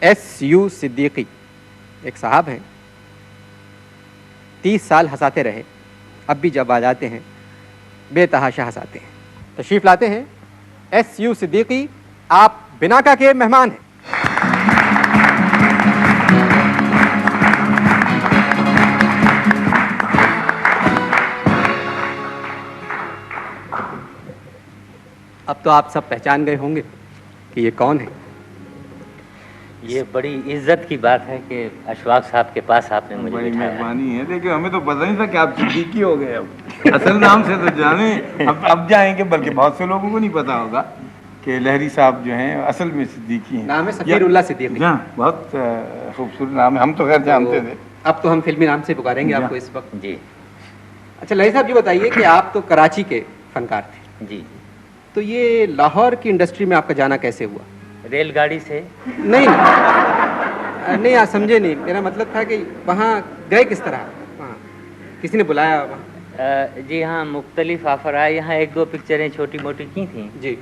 S.U. Siddiqui एक साहब हैं, 30 साल हंसाते रहे, अब भी जब आ जाते हैं बेतहाशा हंसाते हैं। तशरीफ लाते हैं S.U. सिद्दीकी, आप बिनाका के मेहमान हैं। अब तो आप सब पहचान गए होंगे कि ये कौन है। ये बड़ी इज्जत की बात है कि अशफाक साहब के पास आपने मुझे बड़ी बिठाया। मेहरबानी है, देखिए हमें तो पता नहीं था कि आप सिद्दीकी हो गए। अब असल नाम से तो जाने, अब जाएंगे, बल्कि बहुत से लोगों को नहीं पता होगा कि लहरी साहब जो हैं असल में सिद्दीकी हैं। नाम है सफीरुल्लाह सिद्दीकी। हाँ, बहुत खूबसूरत नाम है, हम तो खैर जानते थे। अब तो हम फिल्मी नाम से पुकारेंगे आपको इस वक्त। जी। अच्छा लहरी साहब, ये बताइए कि आप तो कराची के फनकार थे। जी। तो ये लाहौर की इंडस्ट्री में आपका जाना कैसे हुआ? रेलगाड़ी से? नहीं नहीं, आप समझे नहीं, मेरा मतलब था कि वहाँ गए किस तरह? वहाँ किसी ने बुलाया वहाँ? जी हाँ, मुख्तलिफ ऑफ़र आए। यहाँ 1-2 पिक्चरें छोटी मोटी की थी जी।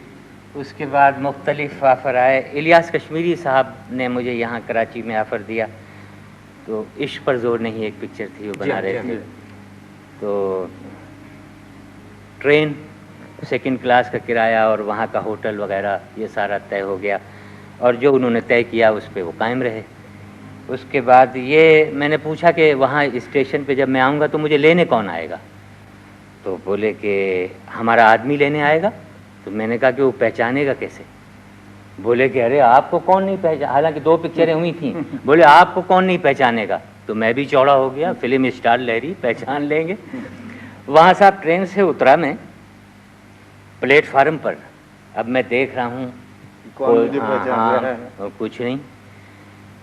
उसके बाद मुख्तलिफ ऑफ़र आए। इलियास कश्मीरी साहब ने मुझे यहाँ कराची में ऑफ़र दिया, तो इश्क पर जोर नहीं एक पिक्चर थी वो बना रहे थे। तो ट्रेन, सेकंड क्लास का किराया और वहाँ का होटल वगैरह ये सारा तय हो गया, और जो उन्होंने तय किया उस पर वो कायम रहे। उसके बाद ये मैंने पूछा कि वहाँ स्टेशन पे जब मैं आऊँगा तो मुझे लेने कौन आएगा? तो बोले कि हमारा आदमी लेने आएगा। तो मैंने कहा कि वो पहचानेगा कैसे? बोले कि अरे आपको कौन नहीं पहचान, हालांकि 2 पिक्चरें हुई थी। बोले आपको कौन नहीं पहचानेगा? तो मैं भी चौड़ा हो गया, फिल्म स्टार लहरी, पहचान लेंगे। वहाँ साहब ट्रेन से उतरा मैं प्लेटफार्म पर, अब मैं देख रहा हूँ कुछ नहीं।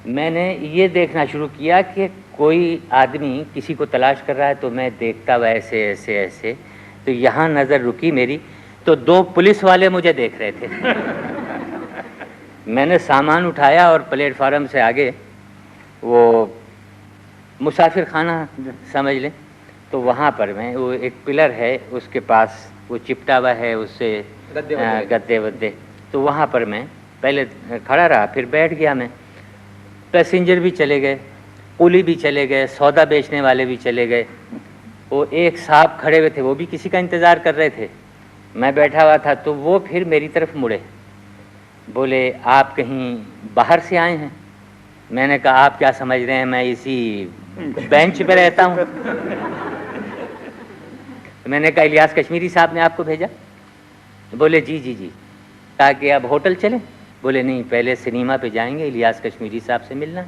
मैंने ये देखना शुरू किया कि कोई आदमी किसी को तलाश कर रहा है, तो मैं देखता हुआ ऐसे ऐसे ऐसे, तो यहाँ नज़र रुकी मेरी, तो 2 पुलिस वाले मुझे देख रहे थे। मैंने सामान उठाया और प्लेटफार्म से आगे वो मुसाफिर खाना समझ लें, तो वहाँ पर मैं, वो एक पिलर है उसके पास वो चिपटा हुआ है उससे गद्दे वद्दे, तो वहाँ पर मैं पहले खड़ा रहा, फिर बैठ गया मैं। पैसेंजर भी चले गए, कुली भी चले गए, सौदा बेचने वाले भी चले गए। वो एक साहब खड़े हुए थे, वो भी किसी का इंतज़ार कर रहे थे। मैं बैठा हुआ था, तो वो फिर मेरी तरफ मुड़े, बोले आप कहीं बाहर से आए हैं? मैंने कहा आप क्या समझ रहे हैं मैं इसी बेंच पे रहता हूँ? मैंने कहा इलियास कश्मीरी साहब ने आपको भेजा? बोले जी जी जी। ताकि अब होटल चलें? बोले नहीं, पहले सिनेमा पे जाएंगे, इलियास कश्मीरी साहब से मिलना है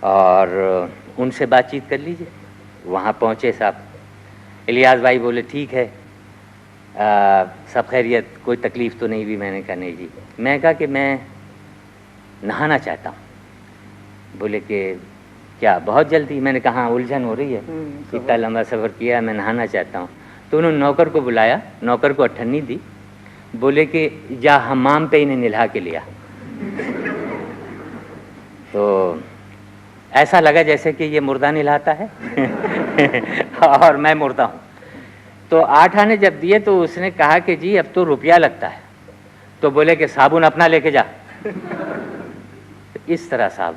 और उनसे बातचीत कर लीजिए। वहाँ पहुँचे साहब, इलियास भाई बोले ठीक है, सब खैरियत, कोई तकलीफ़ तो नहीं हुई? मैंने कहा नहीं जी। मैं कहा कि मैं नहाना चाहता हूँ। बोले कि क्या बहुत जल्दी? मैंने कहा हाँ, उलझन हो रही है, इतना लंबा सफ़र किया, मैं नहाना चाहता हूँ। तो उन्होंने नौकर को बुलाया, नौकर को अठन्नी दी, बोले कि जा हमाम पे इन्हें नहला के लिया। तो ऐसा लगा जैसे कि ये मुर्दा नहलाता है और मैं मुर्दा हूँ। तो 8 आने जब दिए तो उसने कहा कि जी अब तो रुपया लगता है। तो बोले कि साबुन अपना लेके जा। तो इस तरह साहब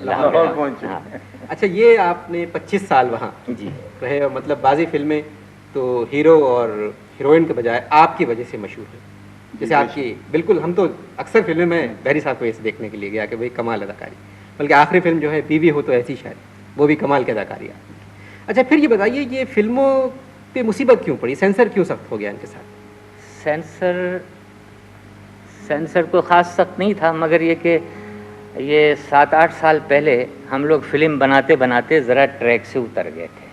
लाहौर पहुंचे। हाँ। अच्छा, ये आपने 25 साल वहाँ जी रहे, मतलब बाजी फिल्में तो हीरो और हीरोइन के बजाय आपकी वजह से मशहूर है। जैसे आपकी, बिल्कुल, हम तो अक्सर फिल्में में लहरी साहब को ऐसे देखने के लिए गया कि भाई कमाल अदाकारी, बल्कि आखिरी फिल्म जो है बीवी हो तो ऐसी शायद, वो भी कमाल की अदाकारी है। अच्छा, फिर ये बताइए, ये फिल्मों पे मुसीबत क्यों पड़ी? सेंसर क्यों सख्त हो गया इनके साथ? सेंसर को ख़ास सख्त नहीं था, मगर ये कि ये 7-8 साल पहले हम लोग फिल्म बनाते बनाते ज़रा ट्रैक से उतर गए थे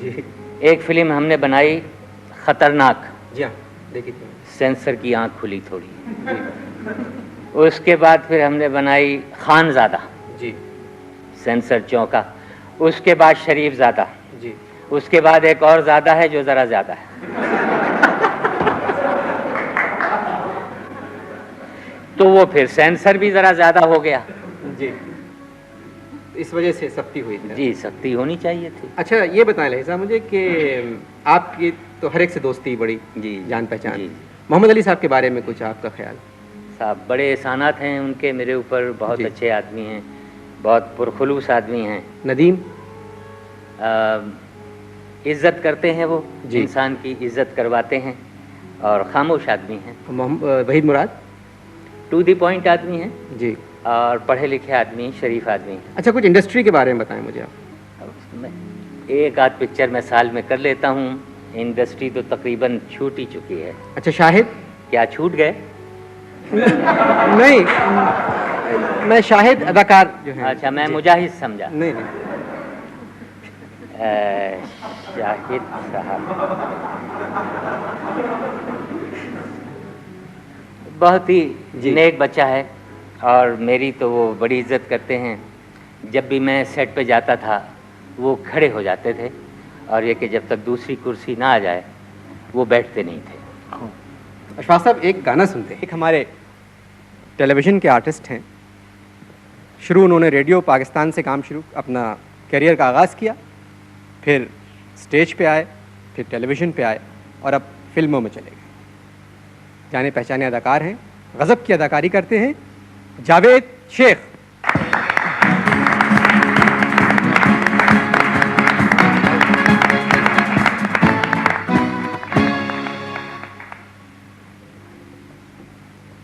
जी। एक फिल्म हमने बनाई ख़तरनाक, जी हाँ, देखिए सेंसर की आंख खुली थोड़ी। उसके बाद फिर हमने बनाई खानज़ादा जी, सेंसर चौंका। उसके बाद शरीफज़ादा जी, उसके बाद एक और ज़्यादा है जो ज़रा ज़्यादा है। तो वो फिर सेंसर भी ज़रा ज़्यादा हो गया जी, इस वजह से सख्ती हुई थी। जी, सख्ती होनी चाहिए थी। अच्छा, ये बताएं लहजा मुझे कि आपकी तो हर एक से दोस्ती बड़ी जी जान पहचान, जी। मोहम्मद अली साहब के बारे में कुछ आपका ख्याल? साहब बड़े एहसानात हैं उनके मेरे ऊपर, बहुत जी। अच्छे आदमी हैं, बहुत पुरखुलूस आदमी हैं। नदीम? इज़्ज़त करते हैं वो, जी। इंसान की इज़्ज़त करवाते हैं और खामोश आदमी हैं, वहीद मुराद? टू द पॉइंट आदमी हैं जी। और पढ़े लिखे आदमी, शरीफ आदमी हैं। अच्छा, कुछ इंडस्ट्री के बारे में बताएं मुझे आप। अब उसमें एक आध पिक्चर मैं साल में कर लेता हूँ, इंडस्ट्री तो तकरीबन छूट ही चुकी है। अच्छा, शाहिद? क्या छूट गए? नहीं, मैं शाहिद अदाकार जो है। अच्छा, मैं जी। मुजाहिद समझा। नहीं नहीं, शाहिद साहब बहुत ही जी। नेक बच्चा है और मेरी तो वो बड़ी इज्जत करते हैं। जब भी मैं सेट पे जाता था वो खड़े हो जाते थे और ये कि जब तक दूसरी कुर्सी ना आ जाए वो बैठते नहीं थे। अशफाक साहब एक गाना सुनते हैं। एक हमारे टेलीविज़न के आर्टिस्ट हैं, शुरू उन्होंने रेडियो पाकिस्तान से काम शुरू अपना करियर का आगाज़ किया, फिर स्टेज पे आए, फिर टेलीविज़न पे आए और अब फिल्मों में चले गए। जाने पहचाने अदाकार हैं, गज़ब की अदाकारी करते हैं, जावेद शेख।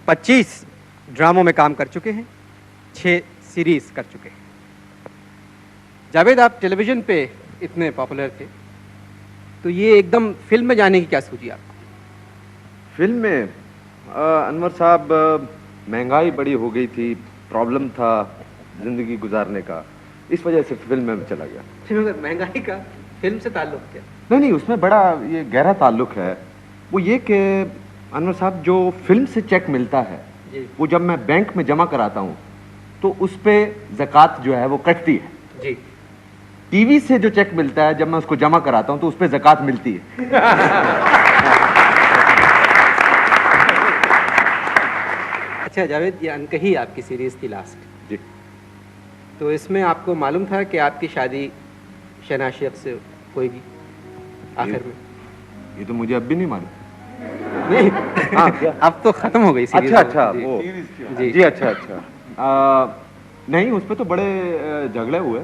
पच्चीस ड्रामों में काम कर चुके हैं, 6 सीरीज़ कर चुके हैं। जावेद, आप टेलीविज़न पे इतने पॉपुलर थे, तो ये एकदम फिल्म में जाने की क्या सूझी आपको? फिल्म में अनवर साहब, महंगाई बड़ी हो गई थी, प्रॉब्लम था ज़िंदगी गुजारने का, इस वजह से फिल्म में चला गया। फिल्म में महंगाई का फिल्म से ताल्लुक क्या? नहीं नहीं, उसमें बड़ा ये गहरा ताल्लुक है। वो ये कि अनवर साहब, जो फिल्म से चेक मिलता है जी। वो जब मैं बैंक में जमा कराता हूँ तो उस पे ज़कात जो है वो कटती है। जी। टीवी से जो चेक मिलता है जब मैं उसको जमा कराता हूँ तो उस पे ज़कात मिलती है। अच्छा जावेद, ये अनकही आपकी सीरीज़ थी लास्ट, जी। तो इसमें आपको मालूम था कि आपकी शादी शहनाज शेख से होगी आखिर में? ये तो मुझे अब भी नहीं मालूम। नहीं, हाँ, क्या? अब तो ख़त्म हो गई सीरीज़। अच्छा अच्छा, जी। वो जी। जी, अच्छा अच्छा। नहीं, उस पे तो बड़े झगड़े हुए।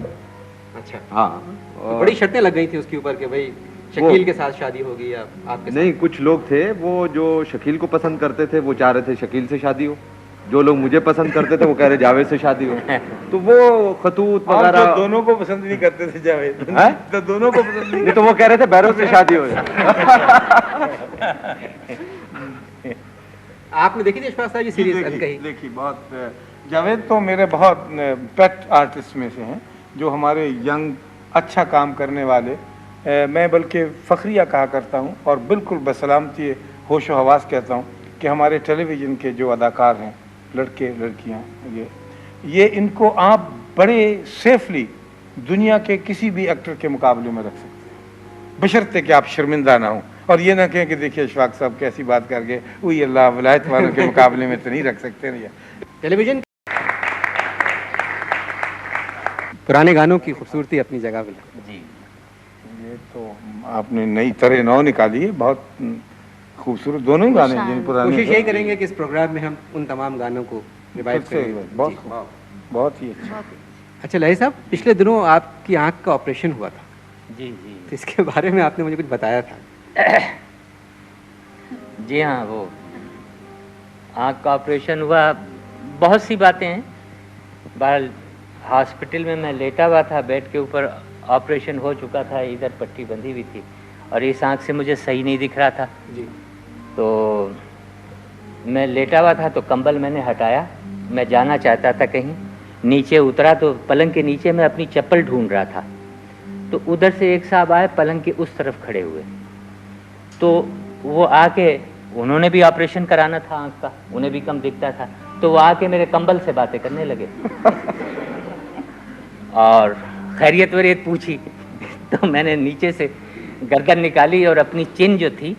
अच्छा, हाँ, तो बड़ी शर्तें लग गई थी उसके ऊपर कि भाई शकील के साथ शादी होगी या आपके साथ? नहीं, कुछ लोग थे वो जो शकील को पसंद करते थे वो चाह रहे थे शकील से शादी हो, जो लोग मुझे पसंद करते थे वो कह रहे जावेद से शादी हो। तो वो खतूत और वगैरह। जो दोनों को पसंद नहीं करते थे जावेद, हैं? तो दोनों को पसंद नहीं नहीं तो वो कह रहे थे बैरों से शादी हो जाए। आपने देखी थी अशफाक साहब ये सीरीज अनकही? देखिए, बहुत जावेद तो मेरे बहुत पेट आर्टिस्ट में से हैं, जो हमारे यंग अच्छा काम करने वाले, मैं बल्कि फ़ख्रिया कहा करता हूँ और बिल्कुल बसलामती होश व हवास कहता हूँ कि हमारे टेलीविज़न के जो अदाकार हैं, लड़के लड़कियाँ, ये इनको आप बड़े सेफली दुनिया के किसी भी एक्टर के मुकाबले में रख सकते हैं, बशर्ते कि आप शर्मिंदा ना हो और ये ना कहें कि देखिए अशफाक साहब कैसी बात कर गए, वही अल्लाह वलायत वालों के मुकाबले में तो नहीं रख सकते ना। टेलीविजन पुराने गानों की खूबसूरती अपनी जगह पे है। जी, ये तो आपने नई तरह नौ निकाली है, बहुत खूबसूरत दोनों ही गाने जिन पुराने कोशिश थे। यही करेंगे कि इस प्रोग्राम में हम उन तमाम गानों को रिवाइव फिर से करें। बहुत जी। खूब, बहुत ही अच्छा। अच्छा लही साहब, पिछले दिनों आपकी आंख का ऑपरेशन हुआ था, जी जी तो इसके बारे में आपने मुझे कुछ बताया था। जी हाँ, वो आँख का ऑपरेशन हुआ, बहुत सी बातें हैं। बहरहाल हॉस्पिटल में मैं लेटा हुआ था बेड के ऊपर, ऑपरेशन हो चुका था, इधर पट्टी बंधी हुई थी और इस आँख से मुझे सही नहीं दिख रहा था। जी। तो मैं लेटा हुआ था तो कंबल मैंने हटाया, मैं जाना चाहता था कहीं, नीचे उतरा तो पलंग के नीचे मैं अपनी चप्पल ढूंढ रहा था, तो उधर से एक साहब आए पलंग के उस तरफ खड़े हुए, तो वो आके, उन्होंने भी ऑपरेशन कराना था आँख का, उन्हें भी कम दिखता था, तो वो आके मेरे कंबल से बातें करने लगे और खैरियत वैरियत पूछी। तो मैंने नीचे से गर्दन निकाली और अपनी चिन जो थी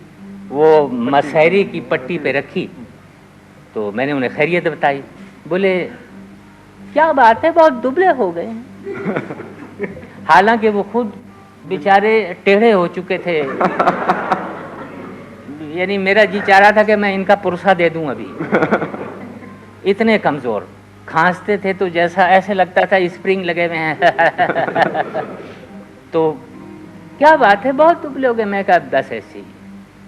वो मसहरी की पट्टी पे रखी, तो मैंने उन्हें खैरियत बताई। बोले क्या बात है, बहुत दुबले हो गए हैं। हालांकि वो खुद बेचारे टेढ़े हो चुके थे, यानी मेरा जी चाह रहा था कि मैं इनका पुरसा दे दूं अभी। इतने कमज़ोर, खांसते थे तो जैसा ऐसे लगता था स्प्रिंग लगे हुए हैं। तो क्या बात है, बहुत दुबले हो गए। मैं कहा बस ऐसे ही।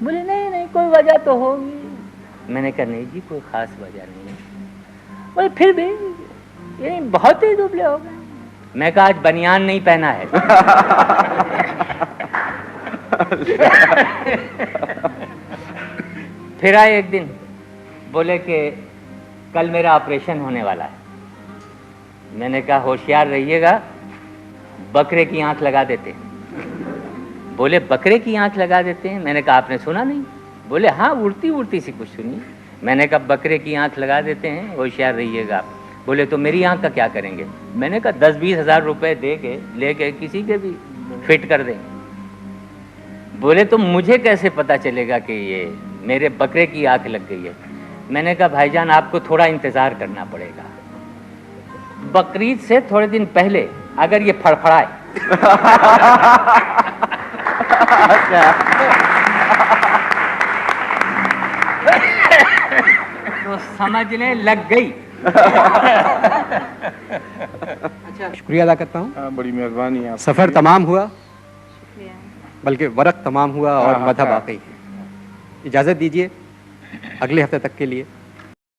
बोले नहीं नहीं कोई वजह तो होगी। मैंने कहा नहीं जी कोई ख़ास वजह नहीं है। बोले फिर भी ये बहुत ही दुबले हो गए। मैं कहा आज बनियान नहीं पहना है। फिर आए एक दिन, बोले कि कल मेरा ऑपरेशन होने वाला है। मैंने कहा होशियार रहिएगा, बकरे की आंख लगा देते हैं। बोले बकरे की आंख लगा देते हैं? मैंने कहा आपने सुना नहीं? बोले हाँ उड़ती उड़ती सी कुछ सुनी। मैंने कहा बकरे की आंख लगा देते हैं, होशियार रहिएगा आप। बोले तो मेरी आंख का क्या करेंगे? मैंने कहा 10-20 हज़ार रुपए दे के लेके किसी के भी फिट कर देंगे। बोले तो मुझे कैसे पता चलेगा कि ये मेरे बकरे की आंख लग गई है? मैंने कहा भाईजान आपको थोड़ा इंतज़ार करना पड़ेगा। बकरीद से थोड़े दिन पहले अगर ये फड़फड़ाए तो समझ लें लग गई। अच्छा शुक्रिया अदा करता हूँ। हाँ, बड़ी मेहरबानी है। सफ़र तमाम हुआ, बल्कि वरक तमाम हुआ और मज़हब बाकी है। इजाज़त दीजिए अगले हफ्ते तक के लिए।